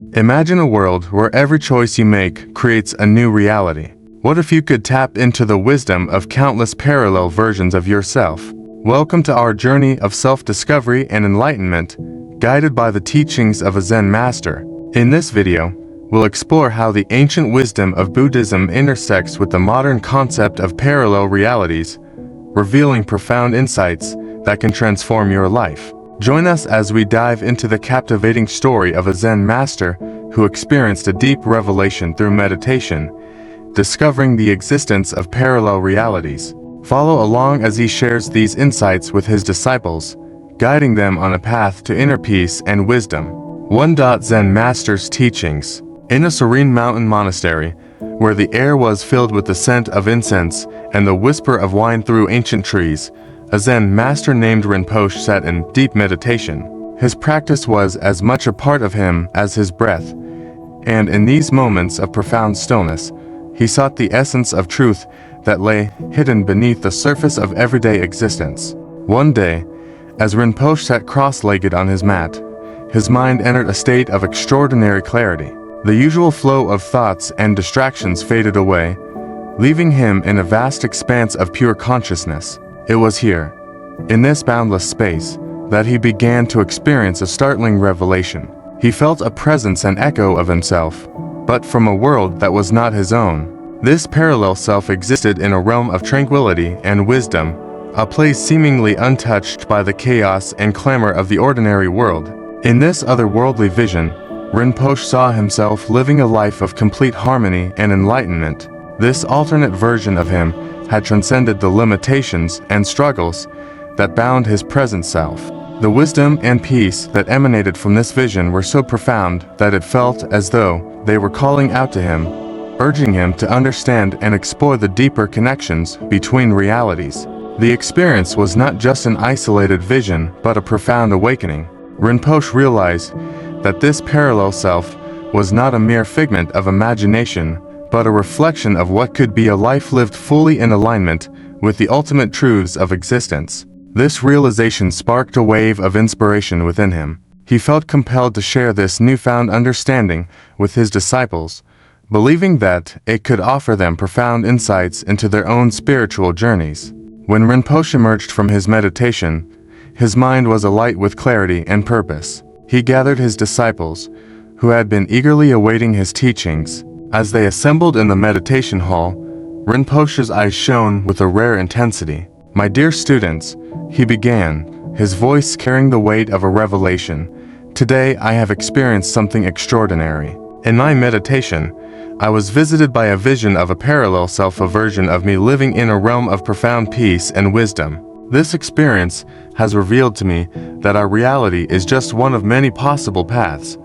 Imagine a world where every choice you make creates a new reality. What if you could tap into the wisdom of countless parallel versions of yourself? Welcome to our journey of self-discovery and enlightenment, guided by the teachings of a Zen master. In this video, we'll explore how the ancient wisdom of Buddhism intersects with the modern concept of parallel realities, revealing profound insights that can transform your life. Join us as we dive into the captivating story of a Zen master who experienced a deep revelation through meditation, discovering the existence of parallel realities. Follow along as he shares these insights with his disciples, guiding them on a path to inner peace and wisdom. 1. Zen Master's Teachings. In a serene mountain monastery, where the air was filled with the scent of incense and the whisper of wine through ancient trees, a Zen master named Rinpoche sat in deep meditation. His practice was as much a part of him as his breath, and in these moments of profound stillness, he sought the essence of truth that lay hidden beneath the surface of everyday existence. One day, as Rinpoche sat cross-legged on his mat, his mind entered a state of extraordinary clarity. The usual flow of thoughts and distractions faded away, leaving him in a vast expanse of pure consciousness. It was here, in this boundless space, that he began to experience a startling revelation. He felt a presence and echo of himself, but from a world that was not his own. This parallel self existed in a realm of tranquility and wisdom, a place seemingly untouched by the chaos and clamor of the ordinary world. In this otherworldly vision, Rinpoche saw himself living a life of complete harmony and enlightenment. This alternate version of him had transcended the limitations and struggles that bound his present self. The wisdom and peace that emanated from this vision were so profound that it felt as though they were calling out to him, urging him to understand and explore the deeper connections between realities. The experience was not just an isolated vision, but a profound awakening. Rinpoche realized that this parallel self was not a mere figment of imagination, but a reflection of what could be a life lived fully in alignment with the ultimate truths of existence. This realization sparked a wave of inspiration within him. He felt compelled to share this newfound understanding with his disciples, believing that it could offer them profound insights into their own spiritual journeys. When Rinpoche emerged from his meditation, his mind was alight with clarity and purpose. He gathered his disciples, who had been eagerly awaiting his teachings. As they assembled in the meditation hall, Rinpoche's eyes shone with a rare intensity. "My dear students," he began, his voice carrying the weight of a revelation, "today I have experienced something extraordinary. In my meditation, I was visited by a vision of a parallel self, a version of me living in a realm of profound peace and wisdom. This experience has revealed to me that our reality is just one of many possible paths,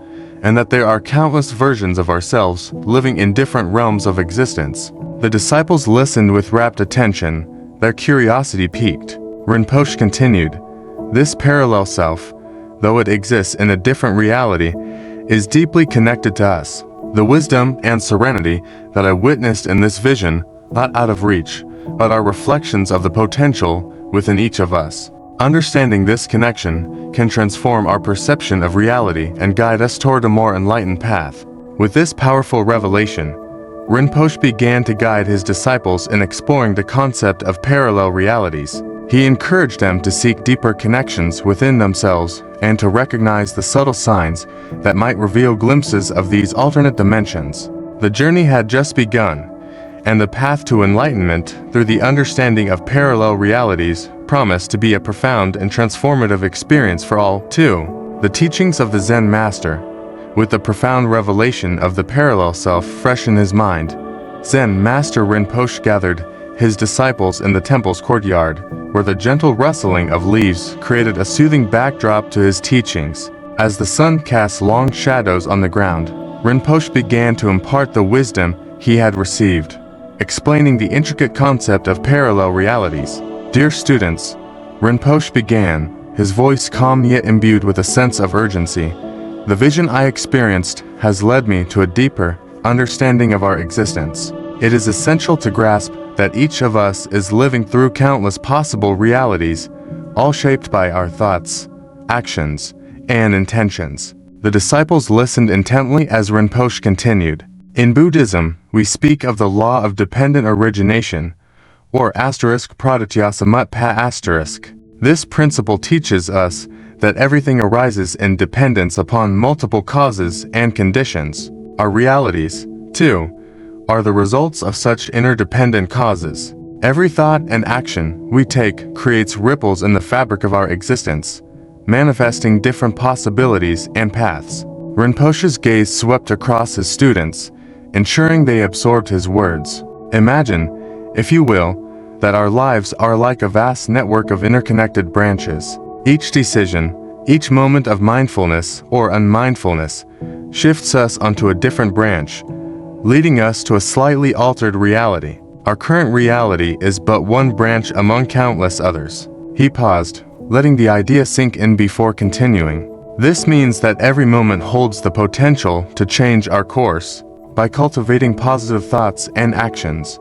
and that there are countless versions of ourselves living in different realms of existence." The disciples listened with rapt attention, their curiosity piqued. Rinpoche continued, "This parallel self, though it exists in a different reality, is deeply connected to us. The wisdom and serenity that I witnessed in this vision, not out of reach, but are reflections of the potential within each of us. Understanding this connection can transform our perception of reality and guide us toward a more enlightened path." With this powerful revelation, Rinpoche began to guide his disciples in exploring the concept of parallel realities. He encouraged them to seek deeper connections within themselves and to recognize the subtle signs that might reveal glimpses of these alternate dimensions. The journey had just begun, and the path to enlightenment through the understanding of parallel realities promised to be a profound and transformative experience for all. 2. The teachings of the Zen master. With the profound revelation of the parallel self fresh in his mind, Zen master Rinpoche gathered his disciples in the temple's courtyard, where the gentle rustling of leaves created a soothing backdrop to his teachings. As the sun cast long shadows on the ground, Rinpoche began to impart the wisdom he had received, explaining the intricate concept of parallel realities. "Dear students," Rinpoche began, his voice calm yet imbued with a sense of urgency, "the vision I experienced has led me to a deeper understanding of our existence. It is essential to grasp that each of us is living through countless possible realities, all shaped by our thoughts, actions, and intentions. The disciples listened intently as Rinpoche continued. In Buddhism, we speak of the law of dependent origination, or *pradityasamutpa*. This principle teaches us that everything arises in dependence upon multiple causes and conditions. Our realities, too, are the results of such interdependent causes. Every thought and action we take creates ripples in the fabric of our existence, manifesting different possibilities and paths. Rinpoche's gaze swept across his students, ensuring they absorbed his words. Imagine, if you will, that our lives are like a vast network of interconnected branches. Each decision, each moment of mindfulness or unmindfulness, shifts us onto a different branch, leading us to a slightly altered reality. Our current reality is but one branch among countless others. He paused, letting the idea sink in before continuing. This means that every moment holds the potential to change our course. By cultivating positive thoughts and actions,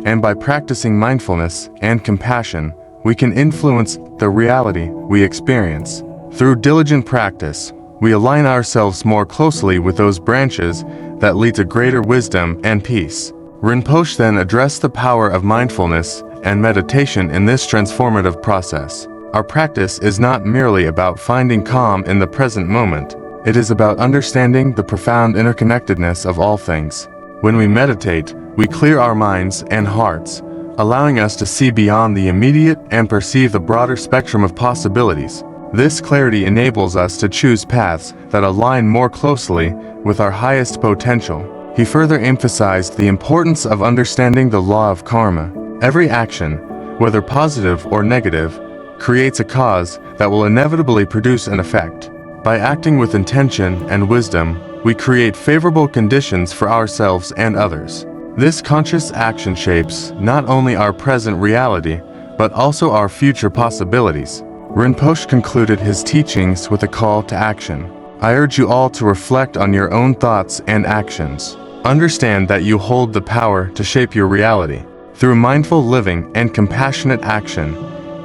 and by practicing mindfulness and compassion, we can influence the reality we experience. Through diligent practice, we align ourselves more closely with those branches that lead to greater wisdom and peace. Rinpoche then addressed the power of mindfulness and meditation in this transformative process. Our practice is not merely about finding calm in the present moment. It is about understanding the profound interconnectedness of all things. When we meditate, we clear our minds and hearts, allowing us to see beyond the immediate and perceive the broader spectrum of possibilities. This clarity enables us to choose paths that align more closely with our highest potential. He further emphasized the importance of understanding the law of karma. Every action, whether positive or negative, creates a cause that will inevitably produce an effect. By acting with intention and wisdom, we create favorable conditions for ourselves and others. This conscious action shapes not only our present reality, but also our future possibilities. Rinpoche concluded his teachings with a call to action. I urge you all to reflect on your own thoughts and actions. Understand that you hold the power to shape your reality. Through mindful living and compassionate action,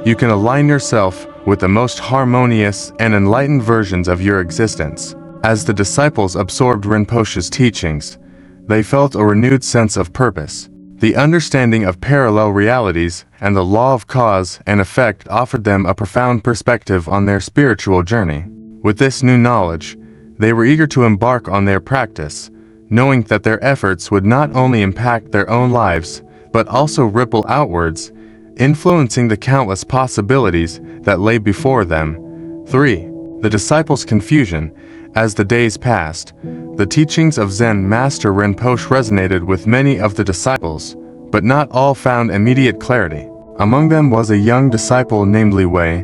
you can align yourself with the most harmonious and enlightened versions of your existence. As the disciples absorbed Rinpoche's teachings, they felt a renewed sense of purpose. The understanding of parallel realities and the law of cause and effect offered them a profound perspective on their spiritual journey. With this new knowledge, they were eager to embark on their practice, knowing that their efforts would not only impact their own lives, but also ripple outwards, influencing the countless possibilities that lay before them. 3. The disciples' confusion. As the days passed, the teachings of Zen Master Rinpoche resonated with many of the disciples, but not all found immediate clarity. Among them was a young disciple named Li Wei,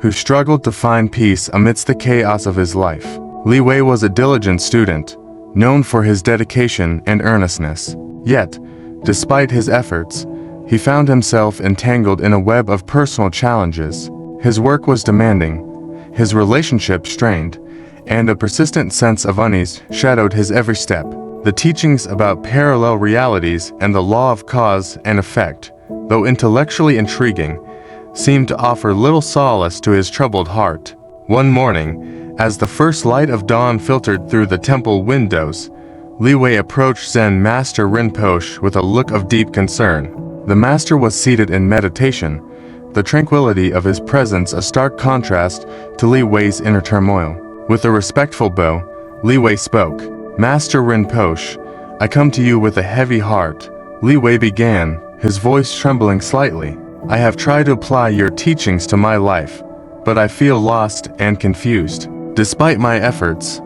who struggled to find peace amidst the chaos of his life. Li Wei was a diligent student, known for his dedication and earnestness. Yet, despite his efforts, he found himself entangled in a web of personal challenges. His work was demanding, his relationship strained, and a persistent sense of unease shadowed his every step. The teachings about parallel realities and the law of cause and effect, though intellectually intriguing, seemed to offer little solace to his troubled heart. One morning, as the first light of dawn filtered through the temple windows, Li Wei approached Zen Master Rinpoche with a look of deep concern. The master was seated in meditation, the tranquility of his presence a stark contrast to Li Wei's inner turmoil. With a respectful bow, Li Wei spoke. Master Rinpoche, I come to you with a heavy heart. Li Wei began, his voice trembling slightly. I have tried to apply your teachings to my life, but I feel lost and confused. Despite my efforts,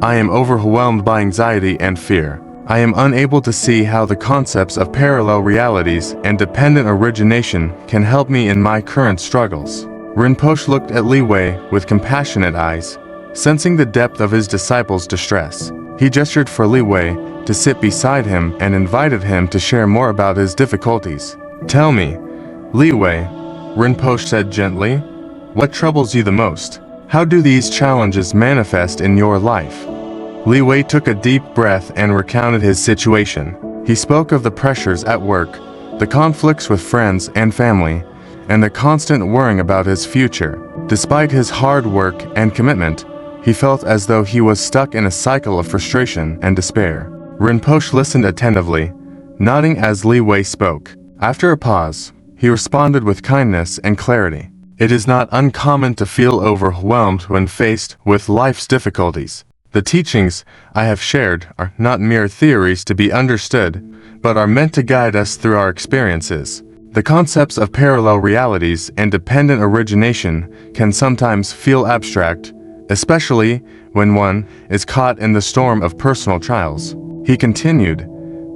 I am overwhelmed by anxiety and fear. I am unable to see how the concepts of parallel realities and dependent origination can help me in my current struggles. Rinpoche looked at Li Wei with compassionate eyes, sensing the depth of his disciple's distress. He gestured for Li Wei to sit beside him and invited him to share more about his difficulties. Tell me, Li Wei, Rinpoche said gently, what troubles you the most? How do these challenges manifest in your life? Li Wei took a deep breath and recounted his situation. He spoke of the pressures at work, the conflicts with friends and family, and the constant worrying about his future. Despite his hard work and commitment, He felt as though he was stuck in a cycle of frustration and despair. Rinpoche listened attentively, nodding as Li Wei spoke. After a pause, he responded with kindness and clarity. It is not uncommon to feel overwhelmed when faced with life's difficulties. The teachings I have shared are not mere theories to be understood, but are meant to guide us through our experiences. The concepts of parallel realities and dependent origination can sometimes feel abstract, especially when one is caught in the storm of personal trials. He continued,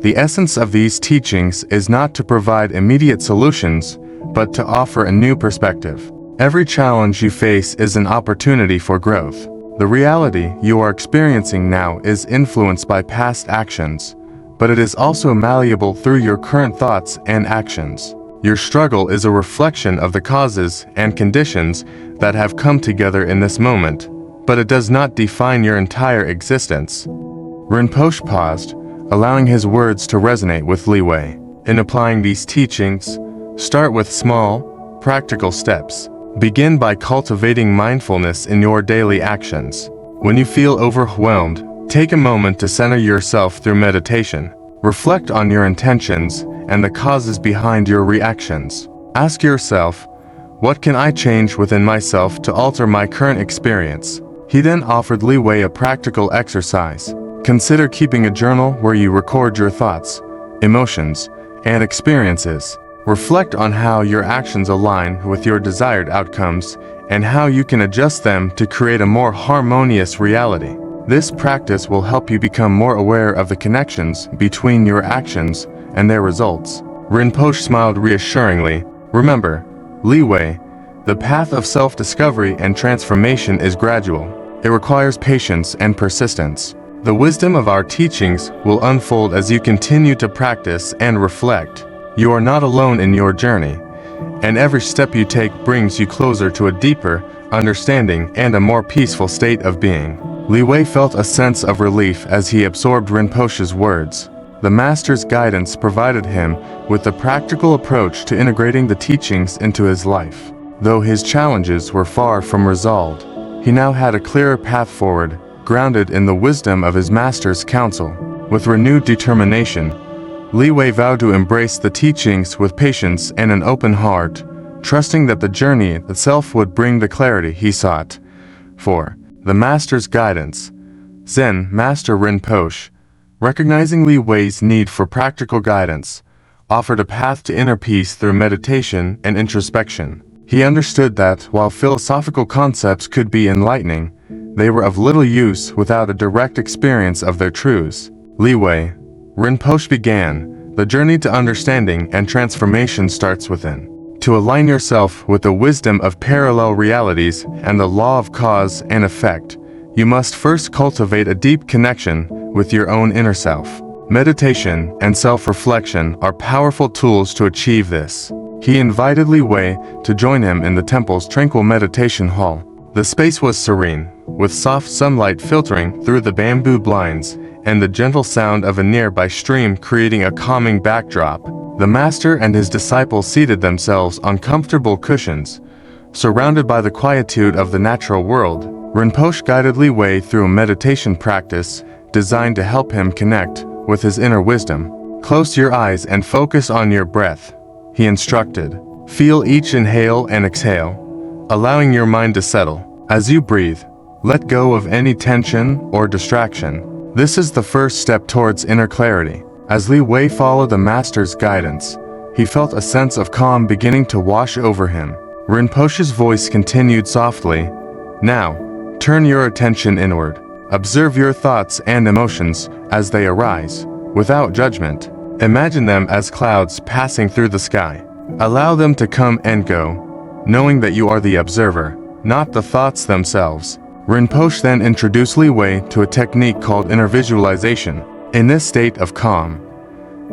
"The essence of these teachings is not to provide immediate solutions, but to offer a new perspective. Every challenge you face is an opportunity for growth. The reality you are experiencing now is influenced by past actions, but it is also malleable through your current thoughts and actions. Your struggle is a reflection of the causes and conditions that have come together in this moment, but it does not define your entire existence." Rinpoche paused, allowing his words to resonate with Li Wei. In applying these teachings, start with small, practical steps. Begin by cultivating mindfulness in your daily actions. When you feel overwhelmed, take a moment to center yourself through meditation. Reflect on your intentions and the causes behind your reactions. Ask yourself, what can I change within myself to alter my current experience? He then offered Li Wei a practical exercise. Consider keeping a journal where you record your thoughts, emotions, and experiences. Reflect on how your actions align with your desired outcomes and how you can adjust them to create a more harmonious reality. This practice will help you become more aware of the connections between your actions and their results. Rinpoche smiled reassuringly. Remember, Li Wei, the path of self-discovery and transformation is gradual. It requires patience and persistence. The wisdom of our teachings will unfold as you continue to practice and reflect. You are not alone in your journey, and every step you take brings you closer to a deeper understanding and a more peaceful state of being. Li Wei felt a sense of relief as he absorbed Rinpoche's words. The master's guidance provided him with a practical approach to integrating the teachings into his life. Though his challenges were far from resolved, he now had a clearer path forward, grounded in the wisdom of his master's counsel. With renewed determination, Li Wei vowed to embrace the teachings with patience and an open heart, trusting that the journey itself would bring the clarity he sought. 4. The Master's Guidance. Zen Master Rinpoche, recognizing Li Wei's need for practical guidance, offered a path to inner peace through meditation and introspection. He understood that while philosophical concepts could be enlightening, they were of little use without a direct experience of their truths. Li Wei, Rinpoche began, the journey to understanding and transformation starts within. To align yourself with the wisdom of parallel realities and the law of cause and effect, you must first cultivate a deep connection with your own inner self. Meditation and self-reflection are powerful tools to achieve this. He invited Li Wei to join him in the temple's tranquil meditation hall. The space was serene, with soft sunlight filtering through the bamboo blinds and the gentle sound of a nearby stream creating a calming backdrop. The master and his disciples seated themselves on comfortable cushions, surrounded by the quietude of the natural world. Rinpoche guided Li Wei through a meditation practice designed to help him connect with his inner wisdom. Close your eyes and focus on your breath, he instructed. Feel each inhale and exhale, allowing your mind to settle. As you breathe, let go of any tension or distraction. This is the first step towards inner clarity. As Li Wei followed the master's guidance, he felt a sense of calm beginning to wash over him. Rinpoche's voice continued softly, "Now, turn your attention inward. Observe your thoughts and emotions as they arise, without judgment. Imagine them as clouds passing through the sky. Allow them to come and go, knowing that you are the observer, not the thoughts themselves." Rinpoche then introduced Li Wei to a technique called inner visualization. In this state of calm,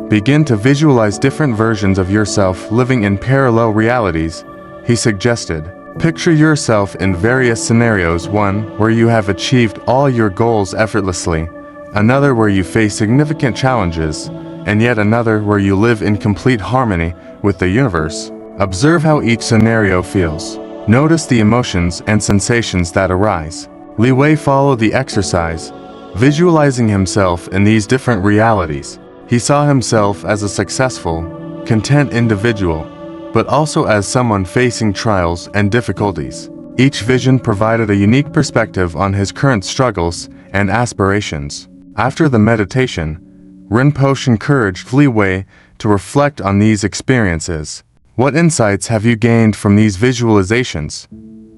begin to visualize different versions of yourself living in parallel realities, he suggested. Picture yourself in various scenarios, one where you have achieved all your goals effortlessly, another where you face significant challenges, and yet another where you live in complete harmony with the universe. Observe how each scenario feels. Notice the emotions and sensations that arise. Li Wei followed the exercise, visualizing himself in these different realities. He saw himself as a successful, content individual, but also as someone facing trials and difficulties. Each vision provided a unique perspective on his current struggles and aspirations. After the meditation, Rinpoche encouraged Li Wei to reflect on these experiences. What insights have you gained from these visualizations?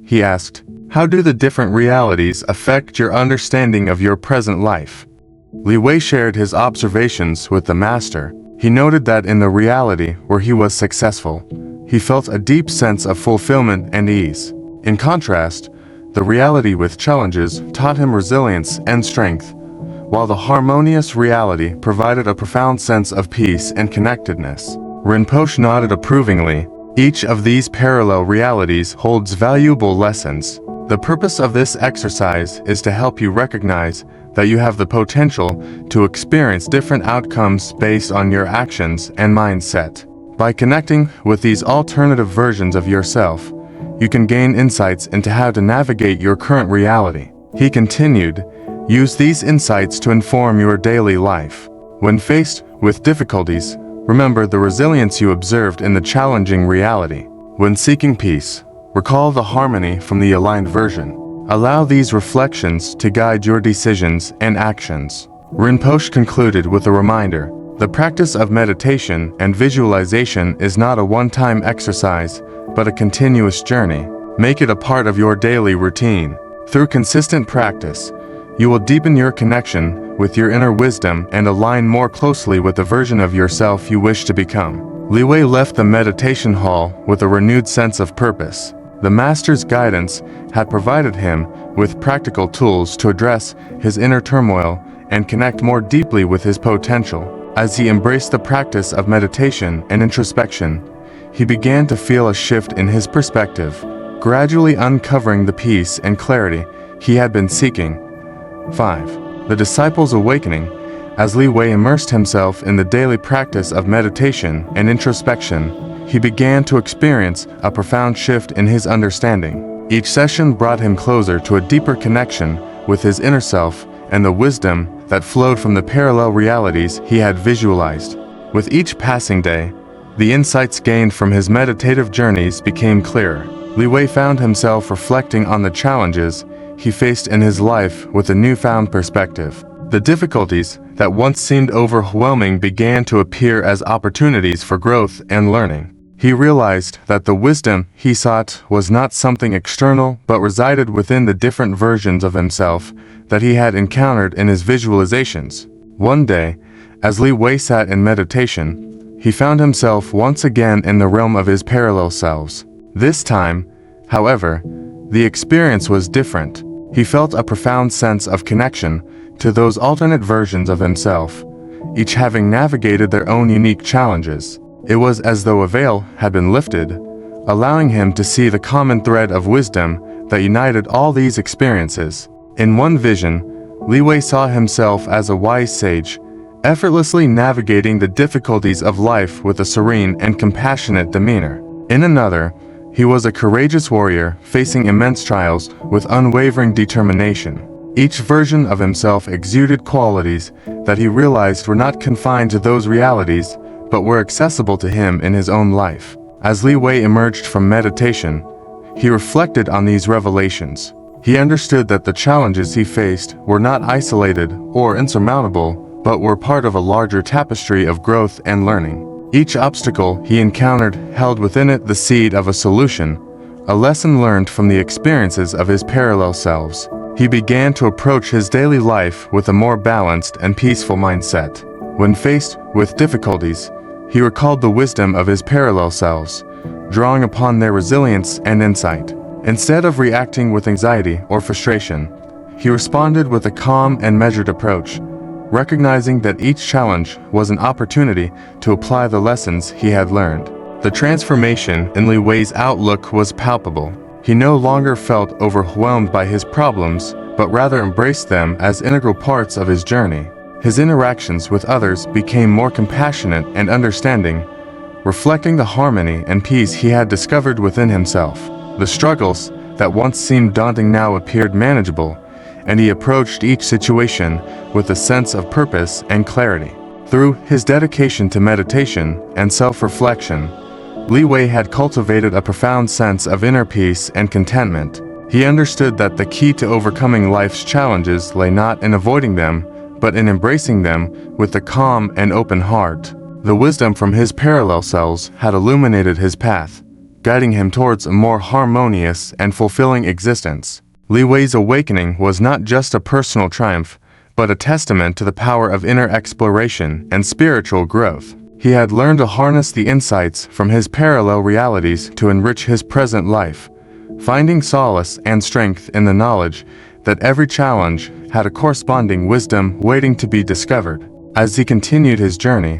He asked. How do the different realities affect your understanding of your present life? Li Wei shared his observations with the master. He noted that in the reality where he was successful, he felt a deep sense of fulfillment and ease. In contrast, the reality with challenges taught him resilience and strength, while the harmonious reality provided a profound sense of peace and connectedness. Rinpoche nodded approvingly. Each of these parallel realities holds valuable lessons. The purpose of this exercise is to help you recognize that you have the potential to experience different outcomes based on your actions and mindset. By connecting with these alternative versions of yourself, you can gain insights into how to navigate your current reality. He continued, use these insights to inform your daily life. When faced with difficulties, remember the resilience you observed in the challenging reality. When seeking peace, recall the harmony from the aligned version. Allow these reflections to guide your decisions and actions. Rinpoche concluded with a reminder. The practice of meditation and visualization is not a one-time exercise, but a continuous journey. Make it a part of your daily routine. Through consistent practice, you will deepen your connection with your inner wisdom and align more closely with the version of yourself you wish to become. Li Wei left the meditation hall with a renewed sense of purpose. The master's guidance had provided him with practical tools to address his inner turmoil and connect more deeply with his potential. As he embraced the practice of meditation and introspection, he began to feel a shift in his perspective, gradually uncovering the peace and clarity he had been seeking. 5. The Disciple's Awakening. As Li Wei immersed himself in the daily practice of meditation and introspection, he began to experience a profound shift in his understanding. Each session brought him closer to a deeper connection with his inner self and the wisdom that flowed from the parallel realities he had visualized. With each passing day, the insights gained from his meditative journeys became clearer. Li Wei found himself reflecting on the challenges he faced in his life with a newfound perspective. The difficulties that once seemed overwhelming began to appear as opportunities for growth and learning. He realized that the wisdom he sought was not something external but resided within the different versions of himself that he had encountered in his visualizations. One day, as Li Wei sat in meditation, he found himself once again in the realm of his parallel selves. This time, however, the experience was different. He felt a profound sense of connection to those alternate versions of himself, each having navigated their own unique challenges. It was as though a veil had been lifted, allowing him to see the common thread of wisdom that united all these experiences. In one vision, Li Wei saw himself as a wise sage, effortlessly navigating the difficulties of life with a serene and compassionate demeanor. In another, he was a courageous warrior facing immense trials with unwavering determination. Each version of himself exuded qualities that he realized were not confined to those realities, but were accessible to him in his own life. As Li Wei emerged from meditation, he reflected on these revelations. He understood that the challenges he faced were not isolated or insurmountable, but were part of a larger tapestry of growth and learning. Each obstacle he encountered held within it the seed of a solution, a lesson learned from the experiences of his parallel selves. He began to approach his daily life with a more balanced and peaceful mindset. When faced with difficulties, he recalled the wisdom of his parallel selves, drawing upon their resilience and insight. Instead of reacting with anxiety or frustration, he responded with a calm and measured approach, recognizing that each challenge was an opportunity to apply the lessons he had learned. The transformation in Li Wei's outlook was palpable. He no longer felt overwhelmed by his problems, but rather embraced them as integral parts of his journey. His interactions with others became more compassionate and understanding, reflecting the harmony and peace he had discovered within himself. The struggles that once seemed daunting now appeared manageable, and he approached each situation with a sense of purpose and clarity. Through his dedication to meditation and self-reflection, Li Wei had cultivated a profound sense of inner peace and contentment. He understood that the key to overcoming life's challenges lay not in avoiding them, but in embracing them with a calm and open heart. The wisdom from his parallel selves had illuminated his path, guiding him towards a more harmonious and fulfilling existence. Li Wei's awakening was not just a personal triumph, but a testament to the power of inner exploration and spiritual growth. He had learned to harness the insights from his parallel realities to enrich his present life, finding solace and strength in the knowledge that every challenge had a corresponding wisdom waiting to be discovered. As he continued his journey,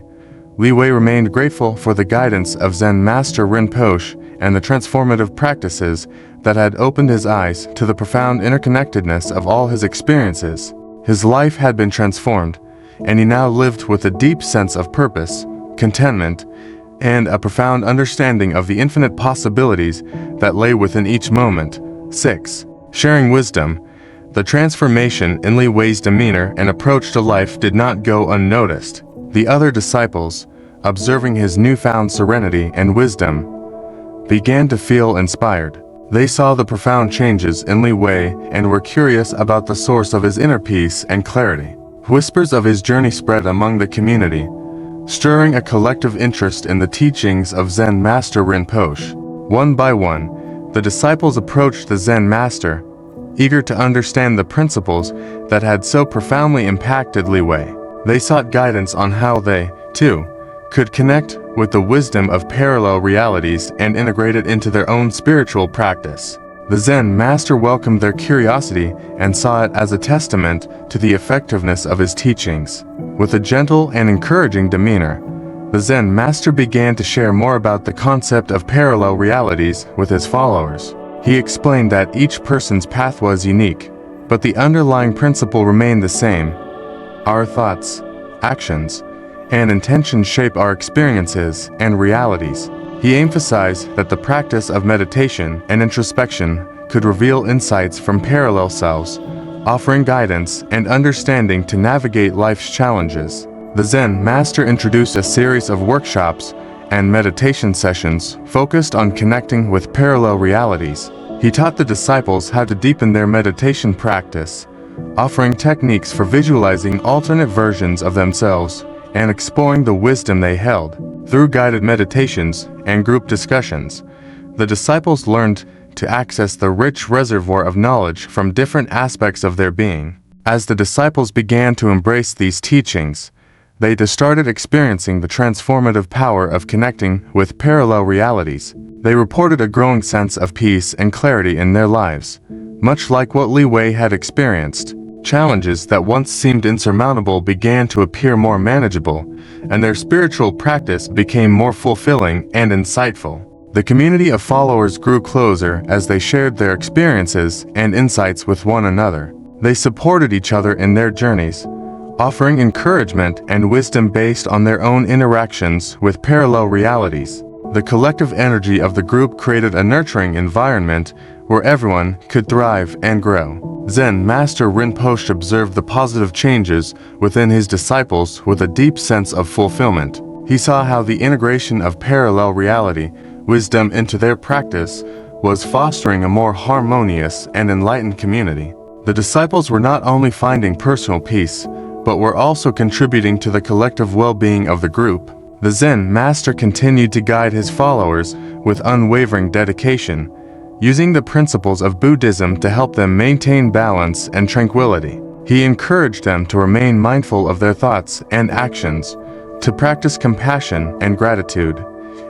Li Wei remained grateful for the guidance of Zen Master Rinpoche and the transformative practices that had opened his eyes to the profound interconnectedness of all his experiences. His life had been transformed, and he now lived with a deep sense of purpose, contentment, and a profound understanding of the infinite possibilities that lay within each moment. 6. Sharing wisdom. The transformation in Li Wei's demeanor and approach to life did not go unnoticed. The other disciples, observing his newfound serenity and wisdom, began to feel inspired. They saw the profound changes in Li Wei and were curious about the source of his inner peace and clarity. Whispers of his journey spread among the community, stirring a collective interest in the teachings of Zen Master Rinpoche. One by one, the disciples approached the Zen Master, eager to understand the principles that had so profoundly impacted Li Wei. They sought guidance on how they, too, could connect with the wisdom of parallel realities and integrate it into their own spiritual practice. The Zen Master welcomed their curiosity and saw it as a testament to the effectiveness of his teachings. With a gentle and encouraging demeanor, the Zen Master began to share more about the concept of parallel realities with his followers. He explained that each person's path was unique, but the underlying principle remained the same. Our thoughts, actions, and intentions shape our experiences and realities. He emphasized that the practice of meditation and introspection could reveal insights from parallel selves, offering guidance and understanding to navigate life's challenges. The Zen Master introduced a series of workshops and meditation sessions focused on connecting with parallel realities. He taught the disciples how to deepen their meditation practice, offering techniques for visualizing alternate versions of themselves and exploring the wisdom they held. Through guided meditations and group discussions, the disciples learned to access the rich reservoir of knowledge from different aspects of their being. As the disciples began to embrace these teachings, they started experiencing the transformative power of connecting with parallel realities. They reported a growing sense of peace and clarity in their lives, much like what Li Wei had experienced. Challenges that once seemed insurmountable began to appear more manageable, and their spiritual practice became more fulfilling and insightful. The community of followers grew closer as they shared their experiences and insights with one another. They supported each other in their journeys, offering encouragement and wisdom based on their own interactions with parallel realities. The collective energy of the group created a nurturing environment where everyone could thrive and grow. Zen Master Rinpoche observed the positive changes within his disciples with a deep sense of fulfillment. He saw how the integration of parallel reality, wisdom into their practice, was fostering a more harmonious and enlightened community. The disciples were not only finding personal peace, but were also contributing to the collective well-being of the group. The Zen Master continued to guide his followers with unwavering dedication, using the principles of Buddhism to help them maintain balance and tranquility. He encouraged them to remain mindful of their thoughts and actions, to practice compassion and gratitude,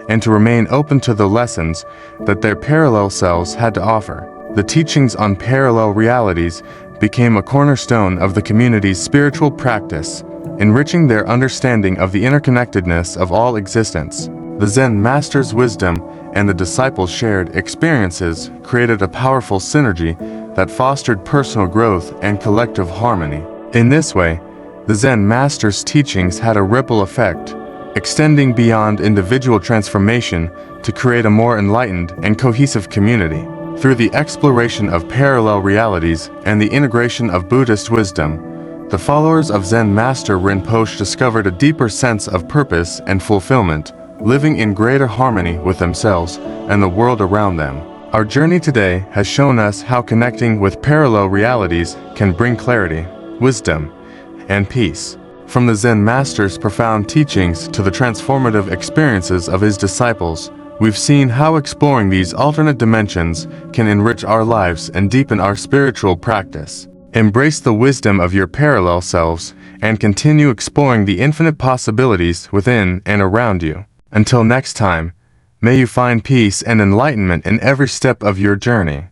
and to remain open to the lessons that their parallel selves had to offer. The teachings on parallel realities became a cornerstone of the community's spiritual practice, enriching their understanding of the interconnectedness of all existence. The Zen Master's wisdom and the disciples' shared experiences created a powerful synergy that fostered personal growth and collective harmony. In this way, the Zen Master's teachings had a ripple effect, extending beyond individual transformation to create a more enlightened and cohesive community. Through the exploration of parallel realities and the integration of Buddhist wisdom, the followers of Zen Master Rinpoche discovered a deeper sense of purpose and fulfillment, living in greater harmony with themselves and the world around them. Our journey today has shown us how connecting with parallel realities can bring clarity, wisdom, and peace. From the Zen Master's profound teachings to the transformative experiences of his disciples, we've seen how exploring these alternate dimensions can enrich our lives and deepen our spiritual practice. Embrace the wisdom of your parallel selves and continue exploring the infinite possibilities within and around you. Until next time, may you find peace and enlightenment in every step of your journey.